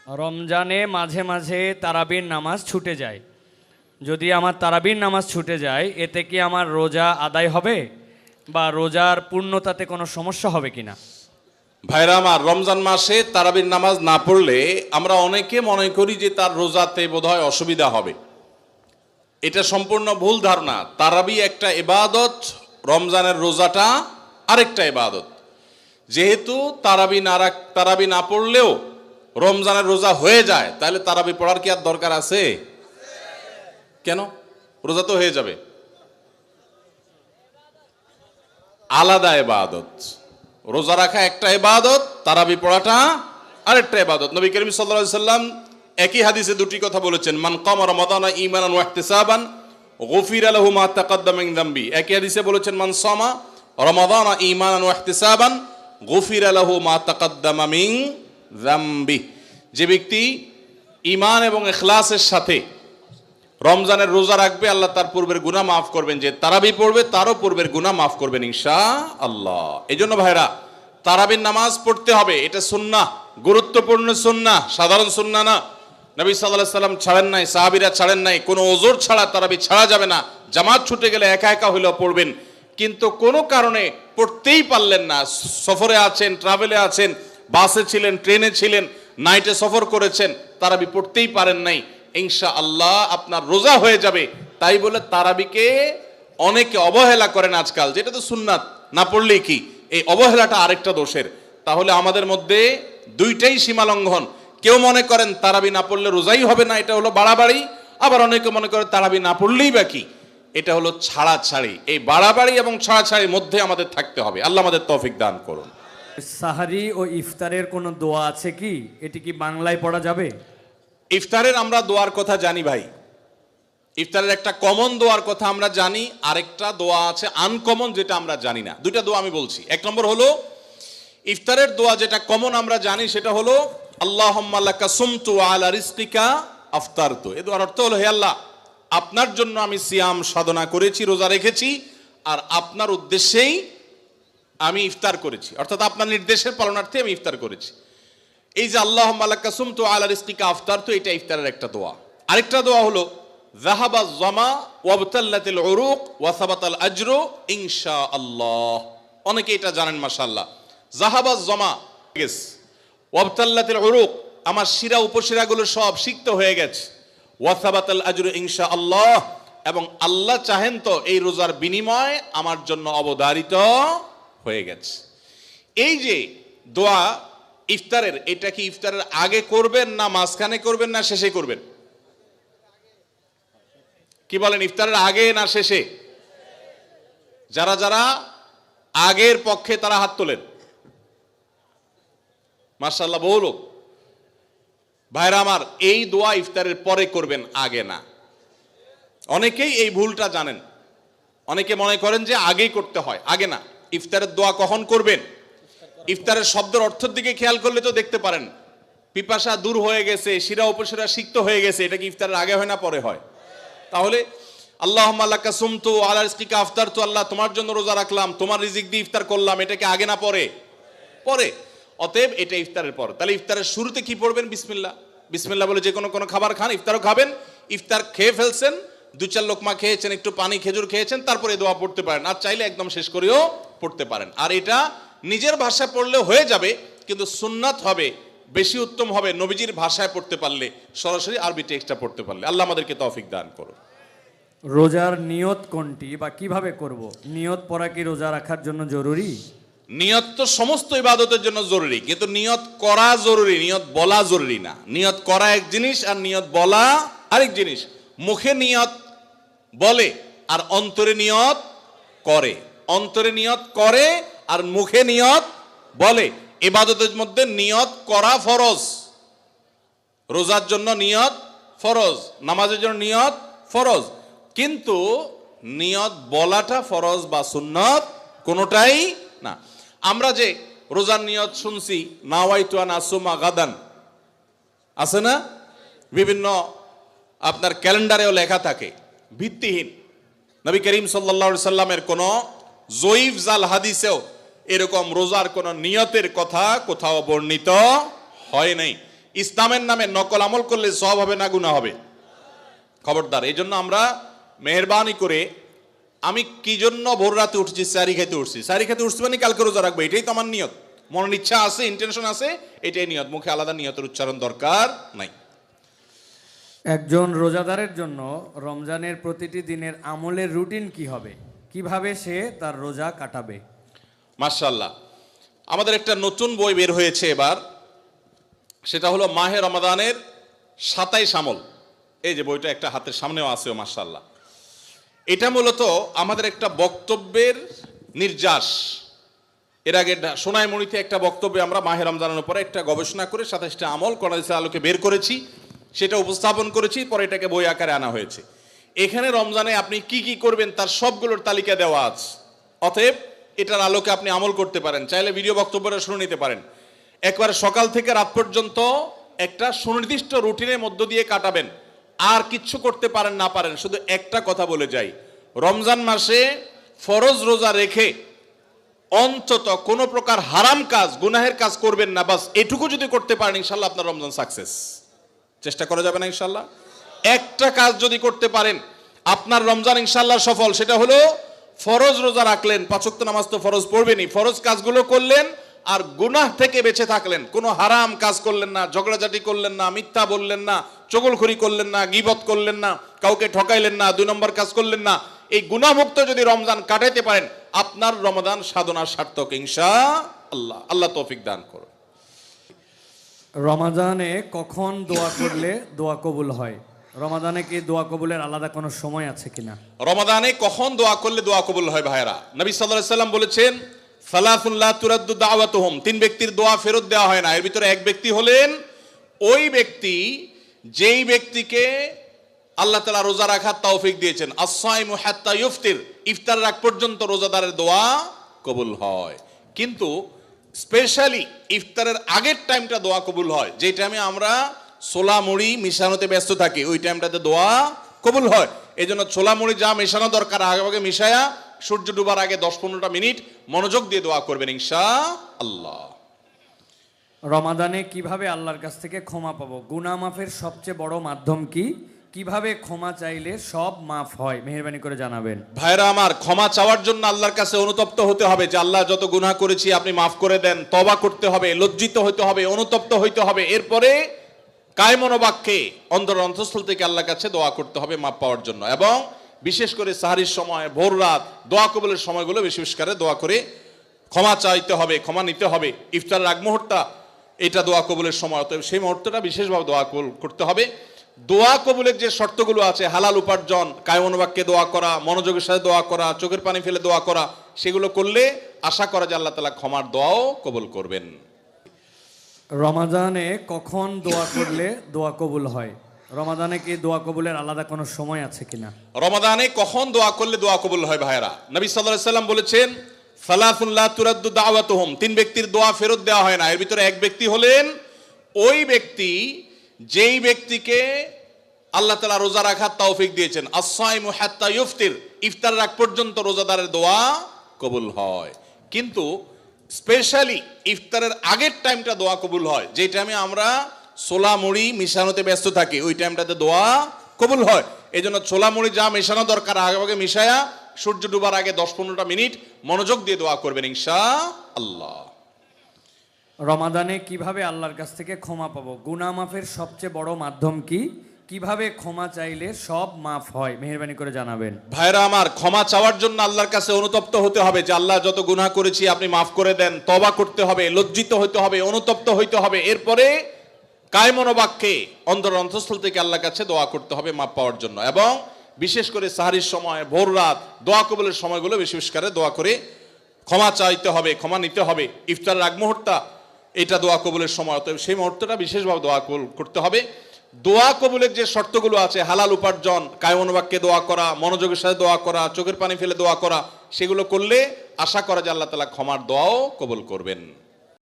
রমজানে মাঝে মাঝে তারাবির নামাজ ছুটে যায়। যদি আমার তারাবির নামাজ ছুটে যায়, এতে কি আমার রোজা আদায় হবে বা রোজার পূর্ণতাতে কোনো সমস্যা হবে কিনা? ভাইরা আমার, রমজান মাসে তারাবির নামাজ না পড়লে আমরা অনেকে মনে করি যে তার রোজাতে বোধহয় অসুবিধা হবে। এটা সম্পূর্ণ ভুল ধারণা। তারাবি একটা ইবাদত, রমজানের রোজাটা আরেকটা ইবাদত। যেহেতু তারাবি না পড়লেও রমজানের রোজা হয়ে যায়, তাহলে তারাবি পড়ার কি আর দরকার আছে? কেন? রোজা তো হয়ে যাবে। আলাদা ইবাদত। রোজা রাখা একটা ইবাদত, তারাবি পড়াটা আরেকটা ইবাদত। নবী করিম সাল্লাল্লাহু আলাইহি সাল্লাম একই হাদিসে দুটি কথা বলেছেন, মান কামা রমাদানা ঈমানান ওয়া ইহতিসাবান গুফিরা লাহু মা তাকাদ্দামা মিন যামবি। একই হাদিসে বলেছেন, মান সামা রমাদানা ঈমানান ওয়া ইহতিসাবান গুফিরা লাহু মা তাকাদ্দামা মিন যামবি। যে ব্যক্তি ঈমান এবং ইখলাসের সাথে রমজানের রোজা রাখবে, আল্লাহ তার পূর্বের গুনাহ মাফ করবেন। যে তারাবি পড়বে তারও পূর্বের গুনাহ মাফ করবেন ইনশাআল্লাহ। এজন্য ভাইরা, তারাবির নামাজ পড়তে হবে। এটা সুন্নাহ, গুরুত্বপূর্ণ সুন্নাহ, সাধারণ সুন্নাহ না। নবী সাল্লাল্লাহু আলাইহি সাল্লাম ছাড়েন নাই, সাহাবীরা ছাড়েন নাই। কোনো ওযর ছাড়া তারাবি ছাড়া যাবে না। জামাত ছুটে গেলে একা একা হইলেও পড়বেন, কিন্তু কোনো কারণে পড়তেই পারলেন না, সফরে আছেন, ট্রাভেলে আছেন, বাসে ছিলেন, ট্রেনে ছিলেন, নাইটে সফর করেছেন, তারাবি পড়তেই পারেন নাই, ইনশাআল্লাহ আপনার রোজা হয়ে যাবে। তাই বলে তারাবিকে অনেকে অবহেলা করেন আজকাল, যেটা তো সুন্নাত, না পড়লেই কি। এই অবহেলাটা আরেকটা দোষের। তাহলে আমাদের মধ্যে দুইটাই সীমা লঙ্ঘন। কেউ মনে করেন তারাবি না পড়লে রোজাই হবে না, এটা হলো বাড়াবাড়ি। আবার অনেকে মনে করে তারাবি না পড়লেই বা কি, এটা হলো ছাড়াছাড়ি। এই বাড়াবাড়ি এবং ছাড়াছাড়ির মধ্যে আমাদের থাকতে হবে। আল্লাহ আমাদের তৌফিক দান করুন। সাহারি ও ইফতারের কোনো দোয়া আছে কি? এটি কি বাংলায় পড়া যাবে? ইফতারের আমরা দোয়ার কথা জানি ভাই। ইফতারের একটা কমন দোয়ার কথা আমরা জানি, আরেকটা দোয়া আছে আনকমন, যেটা আমরা জানি না। দুইটা দোয়া আমি বলছি। এক নম্বর হলো ইফতারের দোয়া, যেটা কমন আমরা জানি, সেটা হলো আল্লাহুম্মা লাকা সুমতু ওয়া আলা রিজকিকা আফতারতু। এই দোয়ার অর্থ হলো, হে আল্লাহ, আপনার জন্য আমি সিয়াম সাধনা করেছি, রোজা রেখেছি, আর আপনার উদ্দেশ্যেই আমি ইফতার করেছি, অর্থাৎ আপনার নির্দেশের পালনার্থে আমি ইফতার করেছি। এই যে আল্লাহুম্মা লাকা সুমতু ওয়া আলা রিজকিকা আফতারতু, এটা ইফতারের একটা দোয়া। আরেকটা দোয়া হলো যাহাবা যামা ওয়াবতাল্লাতিল উরুক ওয়া সাবাতাল আজরু ইনশাআল্লাহ। অনেকে এটা জানেন মাশাআল্লাহ। যাহাবা যামা গেছে, ওয়াবতাল্লাতিল উরুক, আমার শিরা উপশিরাগুলো সব সিক্ত হয়ে গেছে, ওয়া সাবাতাল আজরু ইনশাআল্লাহ, এবং আল্লাহ চাহেন তো এই রোজার বিনিময় আমার জন্য অবধারিত হয়ে গেছে। এই যে দোয়া ইফতারের, এটা কি ইফতারের আগে করবেন, না মাঝখানে করবেন, না শেষে করবেন? কি বলেন, ইফতারের আগে না শেষে? যারা যারা আগের পক্ষে তারা হাত তোলেন। মাশাআল্লাহ, বহু লোক। ভাইরা আমার, এই দোয়া ইফতারের পরে করবেন, আগে না। অনেকেই এই ভুলটা জানেন। অনেকে মনে করেন যে আগেই করতে হয়, আগে না। ইফতারের দোয়া কখন করবেন? ইফতারের শব্দের অর্থের দিকে খেয়াল করলে তো দেখতে পারেন, পিপাসা দূর হয়ে গেছে, শিরা উপশিরা সিক্ত হয়ে গেছে, এটা কি ইফতারের আগে হয় না পরে হয়? তাহলে আল্লাহুম্মা লাকা সুমতু ওয়া আলা রিজকিকা আফতারতু, আল্লাহ তোমার জন্য রোজা রাখলাম, তোমার রিজিক দিয়ে ইফতার করলাম, এটা কি আগে না পরে? পরে। অতএব এটা ইফতারের পর। তাহলে ইফতারের শুরুতে কি পড়বেন? বিসমিল্লাহ। বিসমিল্লাহ বলে যে কোনো খাবার খান, ইফতারও খাবেন। ইফতার খেয়ে ফেলছেন, 2-4 লোকমা খেয়েছেন, একটু পানি খেজুর খেয়েছেন, তারপরে দোয়া পড়তে পারেন। আর চাইলে একদম শেষ করেও পড়তে পারেন। আর এটা নিজের ভাষায় পড়লে হয়ে যাবে, কিন্তু সুন্নাত হবে, বেশি উত্তম হবে নবীজির ভাষায় পড়তে পারলে, সরাসরি আরবি টেক্সটটা পড়তে পারলে। আল্লাহ আমাদেরকে তৌফিক দান করুন। রোজার নিয়ত কোনটি বা কিভাবে করব? নিয়ত পড়া কি রোজা রাখার জন্য জরুরি? নিয়ত তো সমস্ত ইবাদতের জন্য জরুরি, কিন্তু নিয়ত করা জরুরি, নিয়ত বলা জরুরি না। নিয়ত করা এক জিনিস, আর নিয়ত বলা আরেক জিনিস। মুখে নিয়ত বলে আর অন্তরে নিয়ত করে, অন্তরে নিয়ত করে আর মুখে নিয়ত বলে। ইবাদতের মধ্যে নিয়ত করা ফরজ। রোজার জন্য নিয়ত ফরজ, নামাজের জন্য নিয়ত ফরজ, কিন্তু নিয়ত বলাটা ফরজ বা সুন্নত কোনোটাই না। আমরা যে রোজার নিয়ত শুনছি, নাওয়াইতু আন আসুমা গাদান, আছে না? বিভিন্ন আপনার ক্যালেন্ডারেও লেখা থাকে, ভিত্তিহীন। নবী করিম সাল্লাল্লাহু আলাইহি সাল্লামের কোন জয়ীফ জাল হাদিসেও এরকম রোজার কোন নিয়তের কথা কোথাও বর্ণিত হয় নাই। ইসলামের নামে নকল আমল করলে সওয়াব হবে না গুনাহ হবে? খবরদার। এই জন্য আমরা মেহেরবানি করে, আমি কি জন্য ভোর রাতে উঠছি? সারি খেতে উঠছি। সারি খেতে উঠছি মানে কালকে রোজা রাখবো, এটাই তো আমার নিয়ত। মনের ইচ্ছা আছে, ইন্টেনশন আছে, এটাই নিয়ত। মুখে আলাদা নিয়তের উচ্চারণ দরকার নাই। একজন রোজাদারের জন্য রমজানের প্রতিটি দিনের আমলের রুটিন কি হবে? কিভাবে সে তার রোজা কাটাবে? মাশাআল্লাহ, আমাদের একটা নতুন বই বের হয়েছে এবার, সেটা হলো মাহে রমাদানের 27 আমল। এই যে বইটা একটা হাতের সামনেও আছে, মাশাআল্লাহ। এটা মূলত আমাদের একটা বক্তব্যের নির্যাস। এর আগে সোনাইমুড়িতে একটা বক্তব্যে আমরা মাহে রমজানের উপরে একটা গবেষণা করে 27টা আমল কোরআনের আলোকে বের করেছি, সেটা উপস্থাপন করেছি, পরে এটাকে বই আকারে আনা হয়েছে। এখানে রমজানে আপনি কি কি করবেন তার সবগুলোর তালিকা দেওয়া আছে। অতএব এটার আলোকে আপনি আমল করতে পারেন। চাইলে ভিডিও বক্তব্যটা শুনে নিতে পারেন। একবার সকাল থেকে রাত পর্যন্ত একটা সুনির্দিষ্ট রুটিনের মধ্য দিয়ে কাটাবেন। আর কিচ্ছু করতে পারেন না পারেন, শুধু একটা কথা বলে যাই, রমজান মাসে ফরজ রোজা রেখে অন্তত কোনো প্রকার হারাম কাজ, গুনাহের কাজ করবেন না। বাস এটুকু যদি করতে পারেন, ইনশাল্লাহ আপনার রমজান সাকসেস। চেষ্টা করা যাবে না ইনশাল্লাহ? একটা কাজ যদি করতে পারেন, আপনার রমজান ইনশাল্লাহ সফল। সেটা হলো ফরজ রোজা রাখলেন, 5 ওয়াক্ত নামাজ তো ফরজ পড়বেনই, ফরজ কাজগুলো করলেন, আর গুনাহ থেকে বেঁচে থাকলেন। কোনো হারাম কাজ করলেন না, ঝগড়াঝাটি করলেন না, মিথ্যা বললেন না, চগলখড়ি করলেন না, গীবত করলেন না, কাউকে ঠকাইলেন না, 2 নম্বর কাজ করলেন না। এই গুনাহমুক্ত যদি রমজান কাটাইতে পারেন, আপনার রমাদান সাধনা সার্থক ইনশাআল্লাহ। আল্লাহ তৌফিক দান করুন। রমাদানে কখন দোয়া করলে দোয়া কবুল হয়? রমাদানে কি দোয়া কবুলের আলাদা কোনো সময় আছে কিনা? রমাদানে কখন দোয়া করলে দোয়া কবুল হয় ভাইরা? নবী সাল্লাল্লাহু আলাইহি সাল্লাম বলেছেন, সালাতুন লা তুরাদ্দু দাওয়াতুহুম, 3 ব্যক্তির দোয়া ফেরত দেওয়া হয় না। এর ভিতরে এক ব্যক্তি হলেন ওই ব্যক্তি যেই ব্যক্তিকে আল্লাহ তাআলা রোজা রাখার তৌফিক দিয়েছেন। as-সাইমু হাত্তা ইফতির, ইফতার রাখ পর্যন্ত রোজাদারের দোয়া কবুল হয়। কিন্তু স্পেশালি ইফতারের আগের টাইমটা দোয়া কবুল হয়, যে টাইমে আমরা ছোলা মুড়ি মিশানোতে ব্যস্ত থাকি, ওই টাইমটাতে দোয়া কবুল হয়। এই জন্য ছোলা মুড়ি যা মেশানো দরকার আগে মিশায়া সূর্য ডুবার আগে 10-15টা মিনিট মনোযোগ দিয়ে দোয়া করবেন ইনশাআল্লাহ। রমাদানে কিভাবে আল্লাহর কাছ থেকে ক্ষমা পাবো? গুনাহ মাফের সবচেয়ে বড় মাধ্যম কি? কিভাবে ক্ষমা চাইলে সব মাফ হয়? মেহেরবানি করে জানাবেন। ভাইরা আমার, ক্ষমা চাওয়ার জন্য আল্লাহর কাছে অনুতপ্ত হতে হবে, যে আল্লাহ যত গুনাহ করেছি আপনি মাফ করে দেন। তওবা করতে হবে, লজ্জিত হতে হবে, অনুতপ্ত হইতে হবে। এরপরে কায় মনোবাক্যে অন্তরের অন্তঃস্থল থেকে আল্লাহর কাছে দোয়া করতে হবে মাফ পাওয়ার জন্য। এবং বিশেষ করে সাহরির সময়, ভোর রাত, দোয়া কবুলের সময়গুলো বেশি বেশি করে দোয়া করে ক্ষমা চাইতে হবে, ক্ষমা নিতে হবে। ইফতারের আগ মুহূর্তটা এটা দোয়া কবুলের সময়, অতএব সেই মুহূর্তটা বিশেষভাবে দোয়া কবুল করতে হবে। দোয়া কবুলের যে শর্তগুলো আছে, হালাল উপার্জন, কায় মনোবাক্যে দোয়া করা, মনোযোগের সাথে দোয়া করা, চোখের পানি ফেলে দোয়া করা, সেগুলো করলে আশা করা যায় আল্লাহ তাআলা ক্ষমার দোয়াও কবুল করবেন। রমাদানে কখন দোয়া করলে দোয়া কবুল হয়? রমাদানে কি দোয়া কবুলের আলাদা কোনো সময় আছে কিনা? রমাদানে কখন দোয়া করলে দোয়া কবুল হয় ভাইরা? নবী সাল্লাল্লাহু আলাইহি সাল্লাম বলেছেন, সালাতুন লা তুরাদ্দু দাওয়াতুহুম, 3 ব্যক্তির দোয়া ফেরত দেওয়া হয় না। এর ভিতরে এক ব্যক্তি হলেন ওই ব্যক্তি যেই ব্যক্তিকে আল্লাহ তাআলা রোজা রাখার তৌফিক দিয়েছেন। as-সাইমু হাত্তা ইফতির, ইফতার রাখ পর্যন্ত রোজাদারের দোয়া কবুল হয়। কিন্তু স্পেশালি ইফতারের আগের টাইমটা দোয়া কবুল হয়, যে টাইমে আমরা ছোলা মুড়ি মিশানোতে ব্যস্ত থাকি, ওই টাইমটাতে দোয়া কবুল হয়। এই জন্য ছোলা মুড়ি যা মেশানো দরকার আগে মিশায়া সূর্য ডুবার আগে 10-15টা মিনিট মনোযোগ দিয়ে দোয়া করবেন ইনশাআল্লাহ। রমাদানে কিভাবে আল্লাহর কাছ থেকে ক্ষমা পাবো? গুনাহ মাফের সবচেয়ে বড় মাধ্যম কি? কিভাবে ক্ষমা চাইলে সব মাফ হয়? মেহেরবানি করে জানাবেন। ভাইরা আমার, ক্ষমা চাওয়ার জন্য আল্লাহর কাছে অনুতপ্ত হতে হবে, যে আল্লাহ যত গুনাহ করেছি আপনি মাফ করে দেন। তওবা করতে হবে, লজ্জিত হতে হবে, অনুতপ্ত হইতে হবে। এরপরে কায় মনোবাক্যে অন্তরের অন্তঃস্থল থেকে আল্লাহর কাছে দোয়া করতে হবে মাফ পাওয়ার জন্য। এবং বিশেষ করে সাহরির সময়, ভোর রাত, দোয়া কবুলের সময়গুলো বেশি বেশি করে দোয়া করে ক্ষমা চাইতে হবে, ক্ষমা নিতে হবে। ইফতারের আগ মুহূর্তটা এটা দোয়া কবুলের সময়, অতএব সেই মুহূর্তটা বিশেষভাবে দোয়া করতে হবে। দোয়া কবুলের যে শর্তগুলো আছে, হালাল উপার্জন, কায় মনোবাক্যে দোয়া করা, মনোযোগের সাথে দোয়া করা, চোখের পানি ফেলে দোয়া করা, সেগুলো করলে আশা করা যায় আল্লাহ তাআলা ক্ষমার দোয়াও কবুল করবেন।